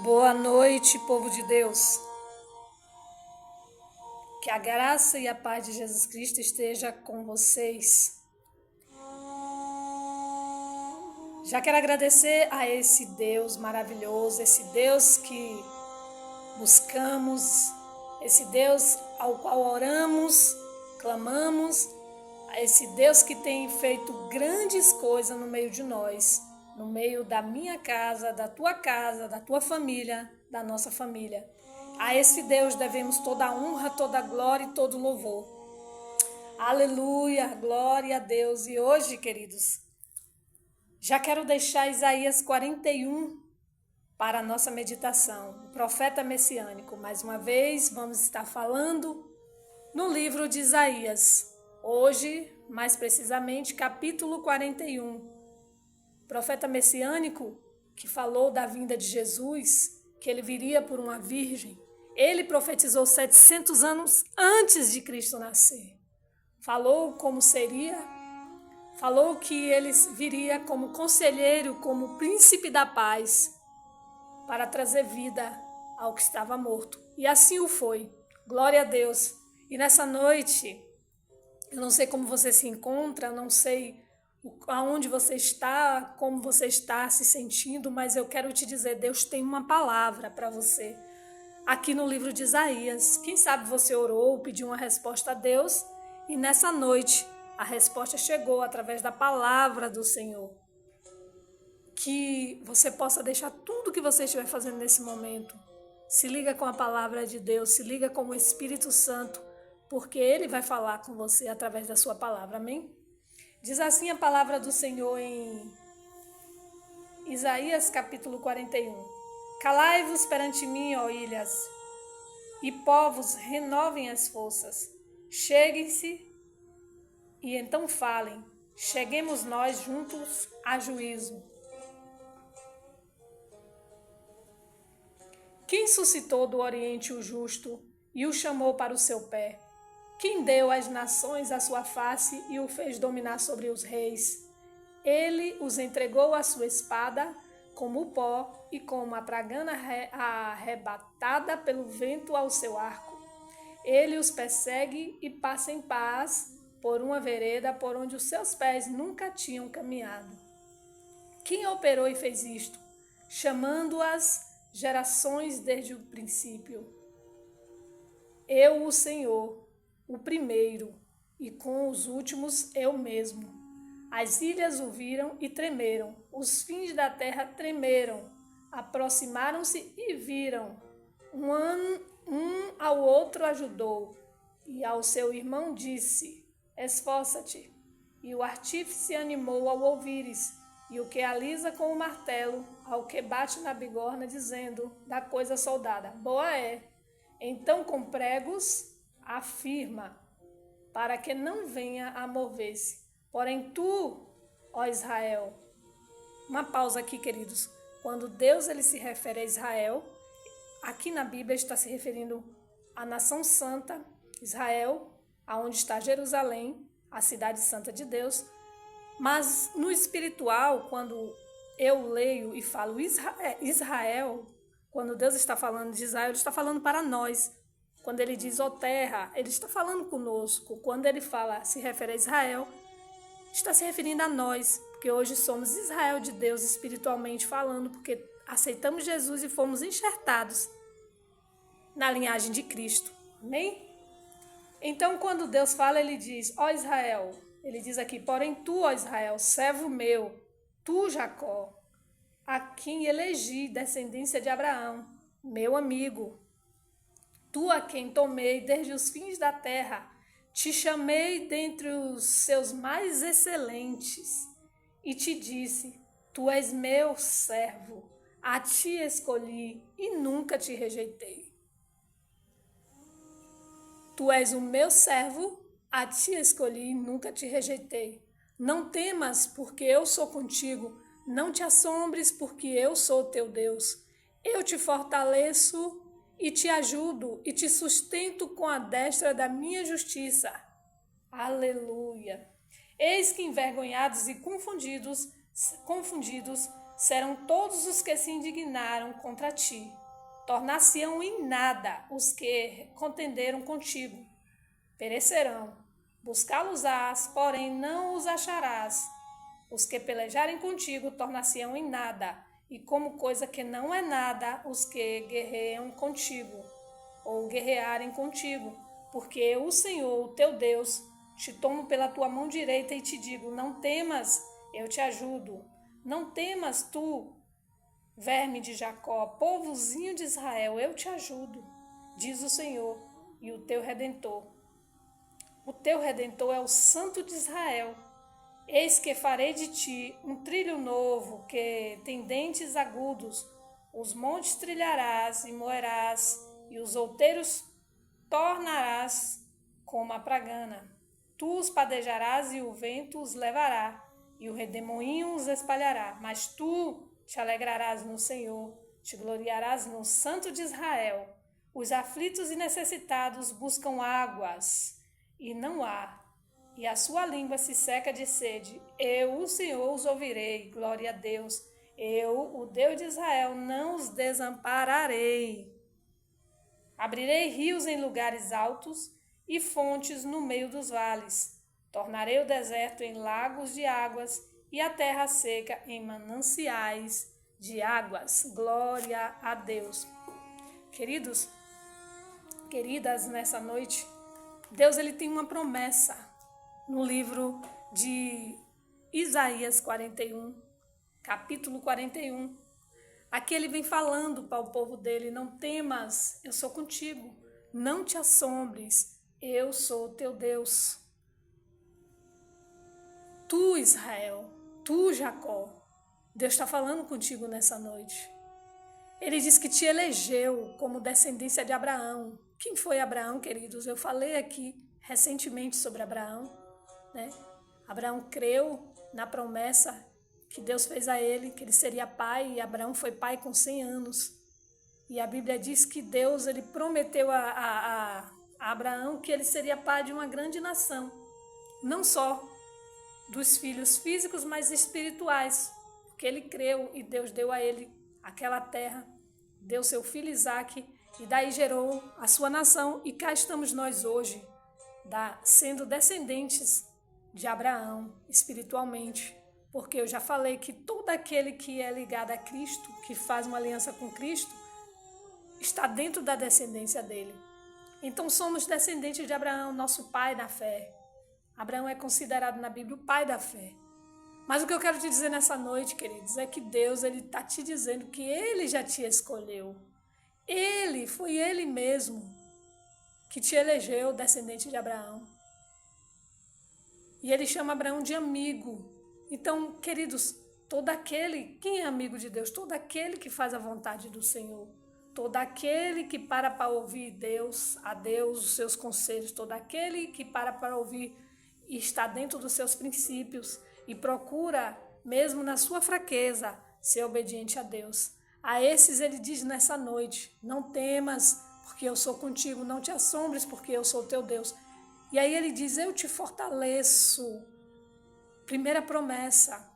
Boa noite, povo de Deus. Que a graça e a paz de Jesus Cristo esteja com vocês. Já quero agradecer a esse Deus maravilhoso, esse Deus que buscamos, esse Deus ao qual oramos, clamamos, a esse Deus que tem feito grandes coisas no meio de nós, no meio da minha casa, da tua família, da nossa família. A esse Deus devemos toda a honra, toda a glória e todo o louvor. Aleluia, glória a Deus. E hoje, queridos, já quero deixar Isaías 41 para a nossa meditação. O profeta messiânico. Mais uma vez, vamos estar falando no livro de Isaías. Hoje, mais precisamente, capítulo 41. Profeta messiânico que falou da vinda de Jesus, que ele viria por uma virgem. Ele profetizou 700 anos antes de Cristo nascer. Falou como seria, falou que ele viria como conselheiro, como príncipe da paz, para trazer vida ao que estava morto. E assim o foi. Glória a Deus. E nessa noite, eu não sei como você se encontra, eu não sei aonde você está, como você está se sentindo, mas eu quero te dizer, Deus tem uma palavra para você. Aqui no livro de Isaías, quem sabe você orou, pediu uma resposta a Deus e nessa noite a resposta chegou através da palavra do Senhor. Que você possa deixar tudo que você estiver fazendo nesse momento. Se liga com a palavra de Deus, se liga com o Espírito Santo, porque Ele vai falar com você através da sua palavra, amém? Diz assim a palavra do Senhor em Isaías capítulo 41. Calai-vos perante mim, ó ilhas, e povos, renovem as forças. Cheguem-se e então falem. Cheguemos nós juntos a juízo. Quem suscitou do Oriente o justo e o chamou para o seu pé? Quem deu às nações a sua face e o fez dominar sobre os reis? Ele os entregou à sua espada, como o pó, e como a tragana arrebatada pelo vento ao seu arco. Ele os persegue e passa em paz por uma vereda por onde os seus pés nunca tinham caminhado. Quem operou e fez isto, chamando-as gerações desde o princípio? Eu, o Senhor, o primeiro, e com os últimos eu mesmo. As ilhas o viram e tremeram, os fins da terra tremeram, aproximaram-se e viram. Um ao outro ajudou, e ao seu irmão disse, esforça-te. E o artífice animou ao ouvires, e o que alisa com o martelo, ao que bate na bigorna, dizendo, da coisa soldada, boa é. Então com pregos afirma, para que não venha a mover-se. Porém tu, ó Israel, uma pausa aqui, queridos. Quando Deus ele se refere a Israel, aqui na Bíblia está se referindo à nação santa, Israel, aonde está Jerusalém, a cidade santa de Deus. Mas no espiritual, quando eu leio e falo Israel, quando Deus está falando de Israel, ele está falando para nós. Quando ele diz, ó terra, ele está falando conosco. Quando ele fala, se refere a Israel, está se referindo a nós, porque hoje somos Israel de Deus espiritualmente falando, porque aceitamos Jesus e fomos enxertados na linhagem de Cristo. Amém? Então, quando Deus fala, ele diz, ó Israel, ele diz aqui, porém tu, ó Israel, servo meu, tu, Jacó, a quem elegi descendência de Abraão, meu amigo, tu a quem tomei desde os fins da terra, te chamei dentre os seus mais excelentes e te disse, tu és meu servo, a ti escolhi e nunca te rejeitei. Tu és o meu servo, a ti escolhi e nunca te rejeitei. Não temas, porque eu sou contigo, não te assombres, porque eu sou teu Deus. Eu te fortaleço e te ajudo e te sustento com a destra da minha justiça. Aleluia! Eis que envergonhados e confundidos serão todos os que se indignaram contra ti. Tornar-se-ão em nada os que contenderam contigo. Perecerão. Buscá-los-ás, porém não os acharás. Os que pelejarem contigo tornar-se-ão em nada, e como coisa que não é nada os que guerreiam contigo, ou guerrearem contigo, porque eu, o Senhor, o teu Deus, te tomo pela tua mão direita e te digo, não temas, eu te ajudo. Não temas tu, verme de Jacó, povozinho de Israel, eu te ajudo, diz o Senhor, e o teu Redentor. O teu Redentor é o Santo de Israel. Eis que farei de ti um trilho novo, que tem dentes agudos. Os montes trilharás e moerás, e os outeiros tornarás como a pragana. Tu os padejarás e o vento os levará, e o redemoinho os espalhará. Mas tu te alegrarás no Senhor, te gloriarás no Santo de Israel. Os aflitos e necessitados buscam águas, e não há, e a sua língua se seca de sede. Eu, o Senhor, os ouvirei, glória a Deus. Eu, o Deus de Israel, não os desampararei. Abrirei rios em lugares altos e fontes no meio dos vales. Tornarei o deserto em lagos de águas e a terra seca em mananciais de águas. Glória a Deus. Queridos, queridas, nessa noite, Deus ele tem uma promessa no livro de Isaías 41, capítulo 41. Aqui ele vem falando para o povo dele, não temas, eu sou contigo, não te assombres, eu sou o teu Deus. Tu, Israel, tu, Jacó, Deus está falando contigo nessa noite. Ele diz que te elegeu como descendência de Abraão. Quem foi Abraão, queridos? Eu falei aqui recentemente sobre Abraão, né? Abraão creu na promessa que Deus fez a ele, que ele seria pai, e Abraão foi pai com 100 anos. E a Bíblia diz que Deus ele prometeu a Abraão que ele seria pai de uma grande nação, não só dos filhos físicos, mas espirituais, porque ele creu e Deus deu a ele aquela terra, deu seu filho Isaque, e daí gerou a sua nação, e cá estamos nós hoje, sendo descendentes de Abraão espiritualmente, porque eu já falei que todo aquele que é ligado a Cristo, que faz uma aliança com Cristo, está dentro da descendência dele. Então somos descendentes de Abraão, nosso pai da fé. Abraão é considerado na Bíblia o pai da fé. Mas o que eu quero te dizer nessa noite, queridos, é que Deus está te dizendo que Ele já te escolheu. Foi Ele mesmo que te elegeu descendente de Abraão. E Ele chama Abraão de amigo. Então, queridos, quem é amigo de Deus? Todo aquele que faz a vontade do Senhor. Todo aquele que para ouvir a Deus, os seus conselhos. Todo aquele que para ouvir e está dentro dos seus princípios e procura, mesmo na sua fraqueza, ser obediente a Deus. A esses ele diz nessa noite, não temas, porque eu sou contigo, não te assombres, porque eu sou teu Deus. E aí ele diz, eu te fortaleço. Primeira promessa.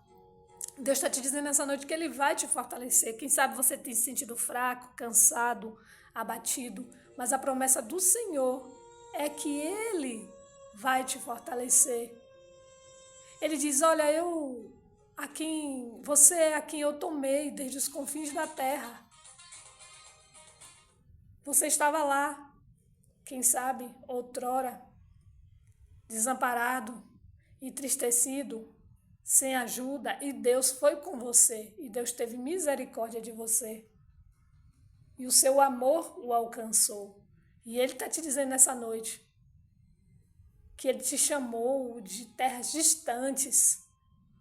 Deus está te dizendo nessa noite que Ele vai te fortalecer. Quem sabe você tem se sentido fraco, cansado, abatido, mas a promessa do Senhor é que Ele vai te fortalecer. Ele diz, olha, você é a quem eu tomei desde os confins da terra. Você estava lá, quem sabe, outrora, desamparado, entristecido, sem ajuda, e Deus foi com você, e Deus teve misericórdia de você. E o seu amor o alcançou. E Ele está te dizendo nessa noite que Ele te chamou de terras distantes.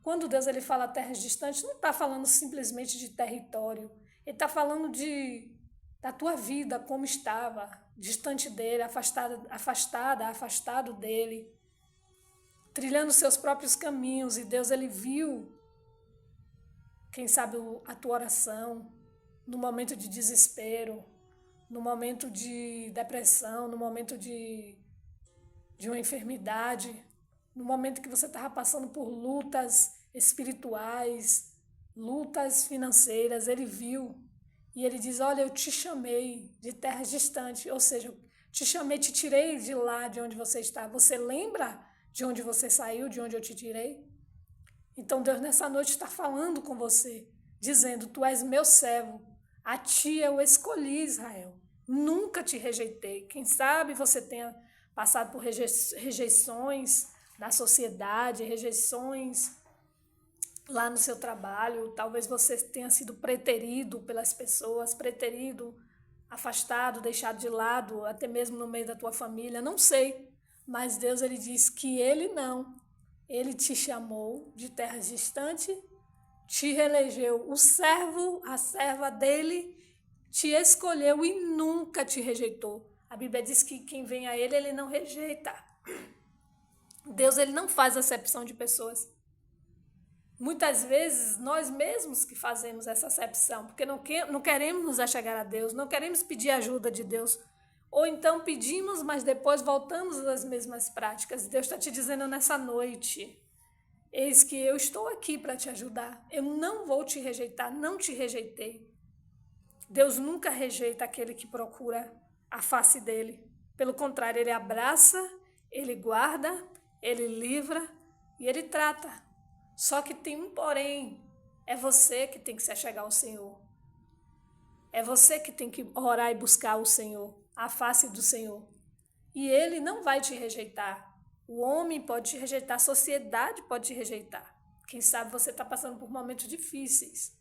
Quando Deus ele fala terras distantes, não está falando simplesmente de território. Ele está falando da tua vida, como estava, distante dele, afastado dele, trilhando seus próprios caminhos. E Deus ele viu, quem sabe, a tua oração no momento de desespero, no momento de depressão, no momento de uma enfermidade, no momento que você estava passando por lutas espirituais, lutas financeiras, ele viu. E ele diz, olha, eu te chamei de terras distantes, ou seja, te chamei, te tirei de lá de onde você está. Você lembra de onde você saiu, de onde eu te tirei? Então Deus nessa noite está falando com você, dizendo, tu és meu servo, a ti eu escolhi, Israel. Nunca te rejeitei. Quem sabe você tenha passado por rejeições na sociedade, rejeições lá no seu trabalho, talvez você tenha sido preterido pelas pessoas, preterido, afastado, deixado de lado, até mesmo no meio da tua família, não sei. Mas Deus, ele diz que ele não. Ele te chamou de terras distantes, te reelegeu o servo, a serva dele, te escolheu e nunca te rejeitou. A Bíblia diz que quem vem a ele não rejeita. Deus, ele não faz acepção de pessoas. Muitas vezes nós mesmos que fazemos essa acepção, porque não queremos nos achegar a Deus, não queremos pedir ajuda de Deus, ou então pedimos, mas depois voltamos às mesmas práticas. Deus está te dizendo nessa noite, eis que eu estou aqui para te ajudar, eu não vou te rejeitar, não te rejeitei. Deus nunca rejeita aquele que procura a face dele, pelo contrário, ele abraça, ele guarda, ele livra e ele trata. Só que tem um porém, é você que tem que se achegar ao Senhor. É você que tem que orar e buscar o Senhor, a face do Senhor. E ele não vai te rejeitar. O homem pode te rejeitar, a sociedade pode te rejeitar. Quem sabe você está passando por momentos difíceis.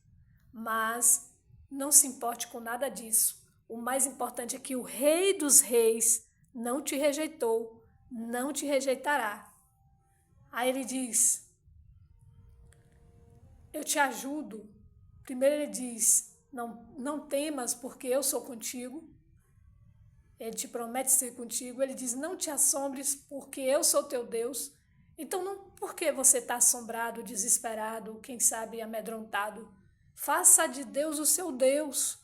Mas não se importe com nada disso. O mais importante é que o Rei dos Reis não te rejeitou, não te rejeitará. Aí ele diz, eu te ajudo. Primeiro ele diz, não temas porque eu sou contigo. Ele te promete ser contigo. Ele diz, não te assombres porque eu sou teu Deus. Então não porque você está assombrado, desesperado, quem sabe amedrontado. Faça de Deus o seu Deus.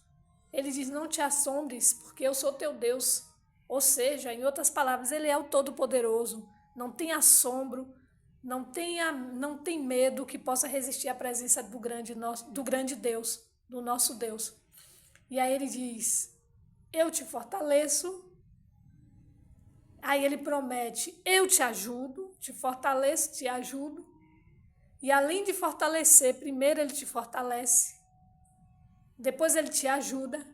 Ele diz, não te assombres porque eu sou teu Deus. Ou seja, em outras palavras, ele é o Todo-Poderoso. Não tem assombro. Não tem medo que possa resistir à presença do grande Deus, do nosso Deus. E aí ele diz, eu te fortaleço. Aí ele promete, eu te ajudo, te fortaleço, te ajudo. E além de fortalecer, primeiro ele te fortalece, depois ele te ajuda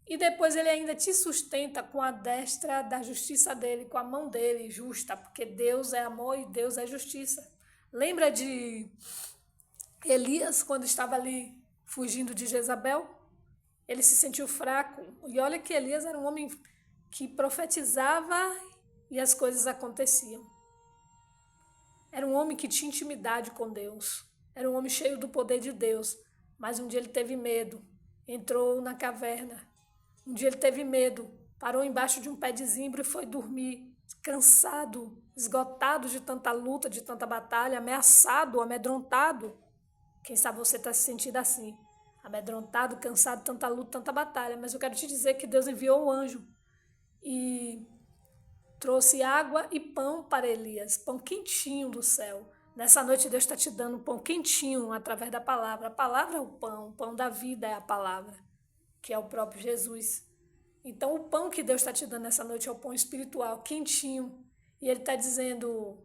e depois ele ainda te sustenta com a destra da justiça dele, com a mão dele justa, porque Deus é amor e Deus é justiça. Lembra de Elias, quando estava ali fugindo de Jezabel? Ele se sentiu fraco. E olha que Elias era um homem que profetizava e as coisas aconteciam. Era um homem que tinha intimidade com Deus. Era um homem cheio do poder de Deus. Mas um dia ele teve medo. Entrou na caverna. Um dia ele teve medo. Parou embaixo de um pé de zimbro e foi dormir. Cansado, esgotado de tanta luta, de tanta batalha, ameaçado, amedrontado. Quem sabe você está se sentindo assim. Amedrontado, cansado, tanta luta, tanta batalha. Mas eu quero te dizer que Deus enviou um anjo e trouxe água e pão para Elias, pão quentinho do céu. Nessa noite Deus está te dando um pão quentinho através da palavra. A palavra é o pão da vida é a palavra, que é o próprio Jesus. Então o pão que Deus está te dando nessa noite é o pão espiritual, quentinho. E Ele está dizendo,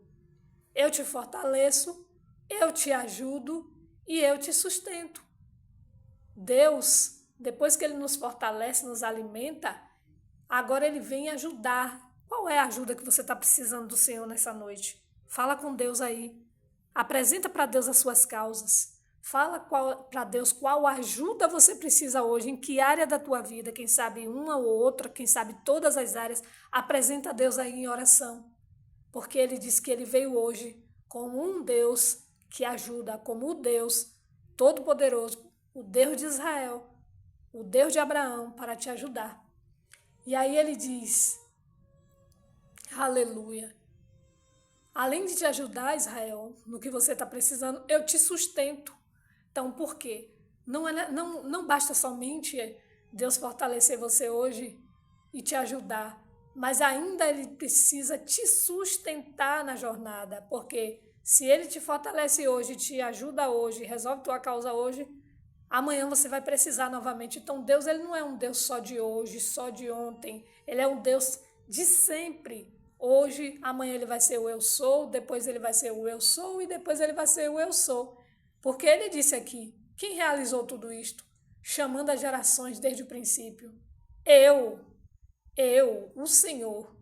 eu te fortaleço, eu te ajudo e eu te sustento. Deus, depois que Ele nos fortalece, nos alimenta, agora Ele vem ajudar. Qual é a ajuda que você está precisando do Senhor nessa noite? Fala com Deus aí. Apresenta para Deus as suas causas. Fala para Deus qual ajuda você precisa hoje, em que área da tua vida, quem sabe uma ou outra, quem sabe todas as áreas. Apresenta a Deus aí em oração. Porque Ele diz que Ele veio hoje como um Deus que ajuda, como o Deus Todo-Poderoso, o Deus de Israel, o Deus de Abraão, para te ajudar. E aí Ele diz, aleluia. Além de te ajudar, Israel, no que você está precisando, eu te sustento. Então, por quê? Não basta somente Deus fortalecer você hoje e te ajudar, mas ainda Ele precisa te sustentar na jornada, porque Se ele te fortalece hoje, te ajuda hoje, resolve tua causa hoje, amanhã você vai precisar novamente. Então Deus, ele não é um Deus só de hoje, só de ontem. Ele é um Deus de sempre. Hoje, amanhã ele vai ser o eu sou, depois ele vai ser o eu sou e depois ele vai ser o eu sou. Porque ele disse aqui, quem realizou tudo isto? Chamando as gerações desde o princípio. Eu, o Senhor.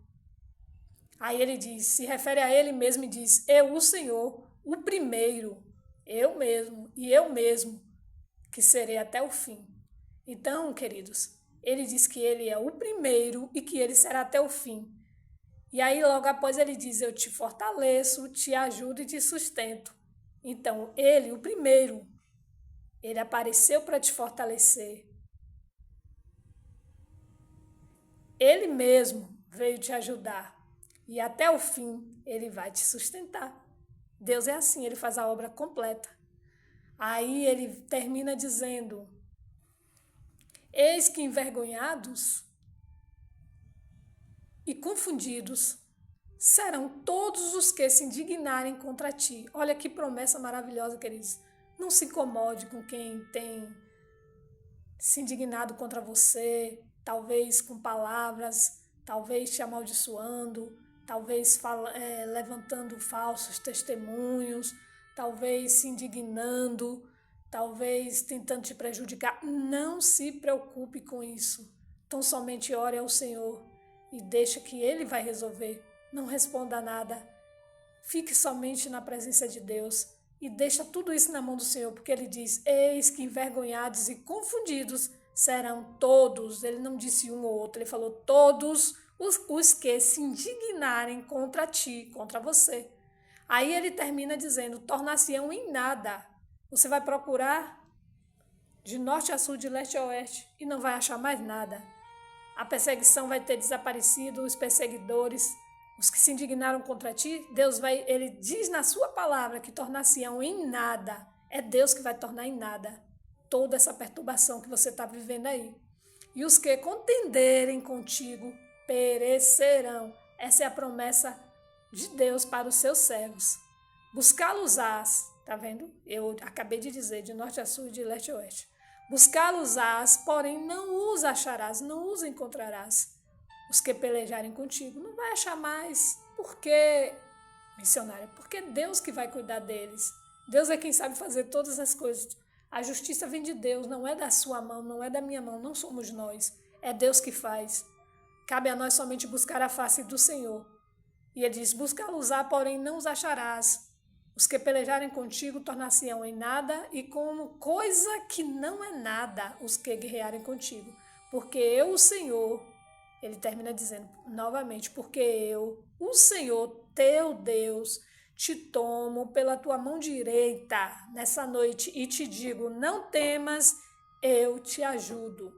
Aí ele diz, se refere a ele mesmo e diz, eu, o Senhor, o primeiro, eu mesmo e eu mesmo, que serei até o fim. Então, queridos, ele diz que ele é o primeiro e que ele será até o fim. E aí, logo após, ele diz, eu te fortaleço, te ajudo e te sustento. Então, ele, o primeiro, ele apareceu para te fortalecer. Ele mesmo veio te ajudar. E até o fim, ele vai te sustentar. Deus é assim, ele faz a obra completa. Aí ele termina dizendo, eis que envergonhados e confundidos serão todos os que se indignarem contra ti. Olha que promessa maravilhosa, queridos. Não se incomode com quem tem se indignado contra você, talvez com palavras, talvez te amaldiçoando, talvez levantando falsos testemunhos, talvez se indignando, talvez tentando te prejudicar. Não se preocupe com isso. Então somente ore ao Senhor e deixa que Ele vai resolver. Não responda nada. Fique somente na presença de Deus e deixa tudo isso na mão do Senhor, porque Ele diz, eis que envergonhados e confundidos serão todos. Ele não disse um ou outro, Ele falou todos os que se indignarem contra ti, contra você. Aí Ele termina dizendo, tornar-se-ão em nada. Você vai procurar de norte a sul, de leste a oeste e não vai achar mais nada. A perseguição vai ter desaparecido, os perseguidores, os que se indignaram contra ti, ele diz na sua palavra que tornar-se-ão em nada. É Deus que vai tornar em nada toda essa perturbação que você está vivendo aí. E os que contenderem contigo perecerão. Essa é a promessa de Deus para os seus servos. Buscá-los-ás, tá vendo? Eu acabei de dizer, de norte a sul e de leste a oeste. Buscá-los-ás, porém não os acharás, não os encontrarás. Os que pelejarem contigo, não vai achar mais. Por quê, missionária? Porque é Deus que vai cuidar deles. Deus é quem sabe fazer todas as coisas. A justiça vem de Deus, não é da sua mão, não é da minha mão, não somos nós. É Deus que faz. Cabe a nós somente buscar a face do Senhor. E ele diz, buscá-los-á, porém não os acharás. Os que pelejarem contigo tornar-se-ão em nada, e como coisa que não é nada os que guerrearem contigo. Porque eu, o Senhor, ele termina dizendo novamente, porque eu, o Senhor, teu Deus, te tomo pela tua mão direita nessa noite e te digo, não temas, eu te ajudo.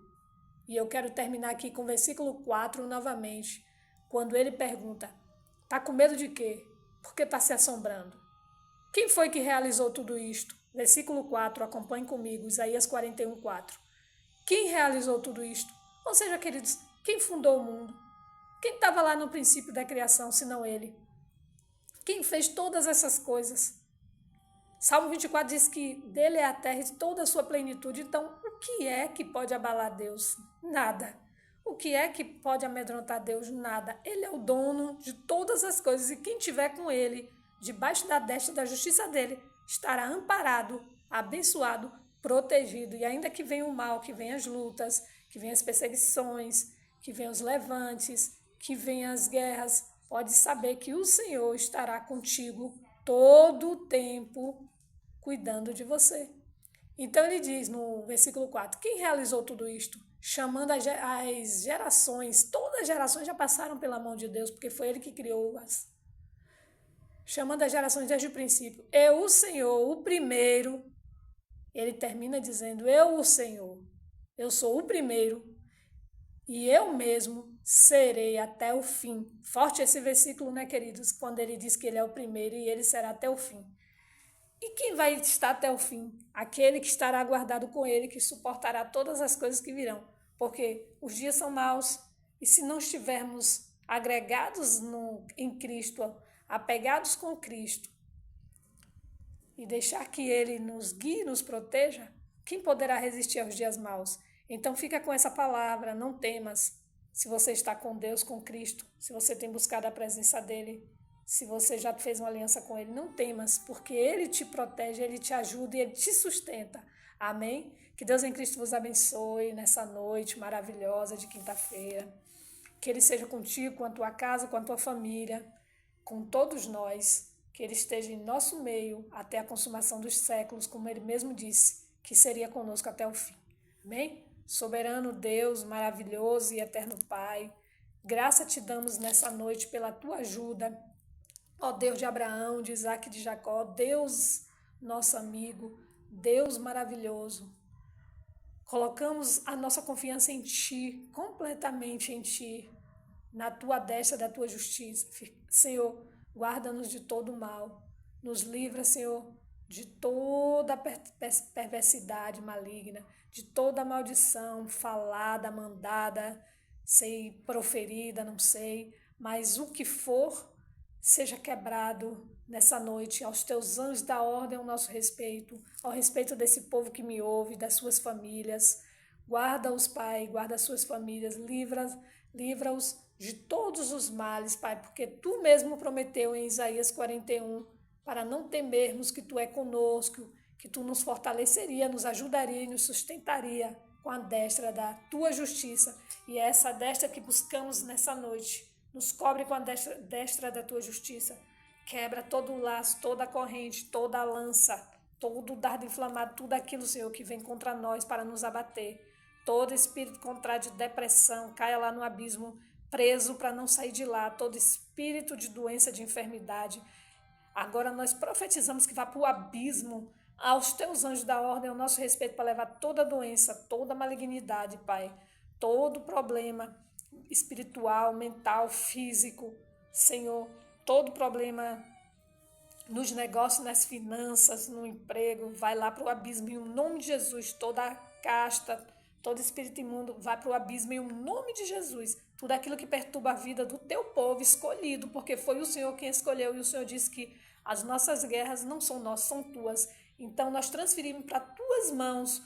E eu quero terminar aqui com o versículo 4 novamente, quando ele pergunta, tá com medo de quê? Por que tá se assombrando? Quem foi que realizou tudo isto? Versículo 4, acompanhe comigo, Isaías 41, 4. Quem realizou tudo isto? Ou seja, queridos, quem fundou o mundo? Quem estava lá no princípio da criação, senão ele? Quem fez todas essas coisas? Salmo 24 diz que dele é a terra e toda a sua plenitude. Então, o que é que pode abalar Deus? Nada. O que é que pode amedrontar Deus? Nada. Ele é o dono de todas as coisas e quem tiver com ele, debaixo da destra da justiça dele, estará amparado, abençoado, protegido. E ainda que venha o mal, que venham as lutas, que venham as perseguições, que venham os levantes, que venham as guerras, pode saber que o Senhor estará contigo todo o tempo, cuidando de você. Então ele diz no versículo 4, quem realizou tudo isto? Chamando as gerações, todas as gerações já passaram pela mão de Deus, porque foi ele que criou-as. Chamando as gerações desde o princípio. Eu, o Senhor, o primeiro, ele termina dizendo, eu, o Senhor, eu sou o primeiro e eu mesmo serei até o fim. Forte esse versículo, né, queridos? Quando ele diz que ele é o primeiro e ele será até o fim. E quem vai estar até o fim? Aquele que estará guardado com ele, que suportará todas as coisas que virão. Porque os dias são maus e se não estivermos agregados em Cristo, apegados com Cristo, e deixar que Ele nos guie e nos proteja, quem poderá resistir aos dias maus? Então fica com essa palavra, não temas. Se você está com Deus, com Cristo, se você tem buscado a presença dEle, se você já fez uma aliança com Ele, não temas, porque Ele te protege, Ele te ajuda e Ele te sustenta. Amém? Que Deus em Cristo vos abençoe nessa noite maravilhosa de quinta-feira. Que Ele seja contigo, com a tua casa, com a tua família, com todos nós. Que Ele esteja em nosso meio até a consumação dos séculos, como Ele mesmo disse, que seria conosco até o fim. Amém? Soberano Deus, maravilhoso e eterno Pai, graça te damos nessa noite pela tua ajuda. Ó Deus de Abraão, de Isaac e de Jacó, Deus nosso amigo, Deus maravilhoso. Colocamos a nossa confiança em Ti, completamente em Ti, na Tua destra da Tua justiça. Senhor, guarda-nos de todo mal. Nos livra, Senhor, de toda perversidade maligna, de toda maldição falada, mandada, sei, proferida, não sei, mas o que for, seja quebrado nessa noite, aos teus anjos da ordem ao nosso respeito, ao respeito desse povo que me ouve, das suas famílias. Guarda-os, Pai, guarda as suas famílias, livra-os de todos os males, Pai, porque Tu mesmo prometeu em Isaías 41, para não temermos que Tu é conosco, que Tu nos fortaleceria, nos ajudaria e nos sustentaria com a destra da Tua justiça. E é essa destra que buscamos nessa noite. Nos cobre com a destra da Tua justiça. Quebra todo o laço, toda a corrente, toda a lança, todo o dardo inflamado, tudo aquilo, Senhor, que vem contra nós para nos abater. Todo espírito contrário de depressão, caia lá no abismo, preso para não sair de lá. Todo espírito de doença, de enfermidade. Agora nós profetizamos que vá para o abismo, aos Teus anjos da ordem, ao nosso respeito, para levar toda doença, toda malignidade, Pai, todo problema espiritual, mental, físico, Senhor, todo problema nos negócios, nas finanças, no emprego, vai lá para o abismo, em nome de Jesus. Toda casta, todo espírito imundo vai para o abismo, em nome de Jesus. Tudo aquilo que perturba a vida do Teu povo escolhido, porque foi o Senhor quem escolheu, e o Senhor disse que as nossas guerras não são nossas, são Tuas. Então nós transferimos para Tuas mãos.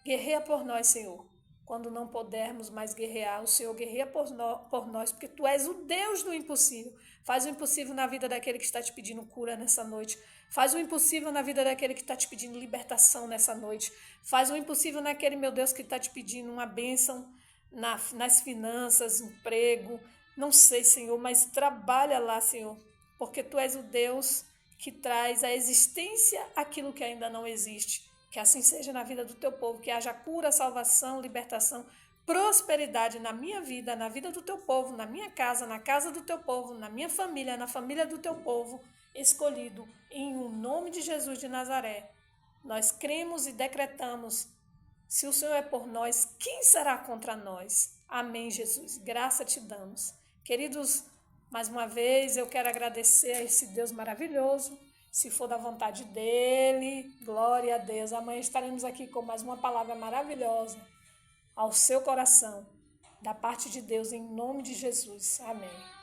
Guerreia por nós, Senhor. Quando não pudermos mais guerrear, o Senhor guerreia por nós, porque Tu és o Deus do impossível. Faz o impossível na vida daquele que está te pedindo cura nessa noite. Faz o impossível na vida daquele que está te pedindo libertação nessa noite. Faz o impossível naquele, meu Deus, que está te pedindo uma bênção nas finanças, emprego. Não sei, Senhor, mas trabalha lá, Senhor, porque Tu és o Deus que traz à existência aquilo que ainda não existe. Que assim seja na vida do Teu povo, que haja cura, salvação, libertação, prosperidade na minha vida, na vida do Teu povo, na minha casa, na casa do Teu povo, na minha família, na família do Teu povo escolhido, em o nome de Jesus de Nazaré. Nós cremos e decretamos, se o Senhor é por nós, quem será contra nós? Amém, Jesus. Graça te damos. Queridos, mais uma vez eu quero agradecer a esse Deus maravilhoso. Se for da vontade dEle, glória a Deus. Amanhã estaremos aqui com mais uma palavra maravilhosa ao seu coração, da parte de Deus, em nome de Jesus. Amém.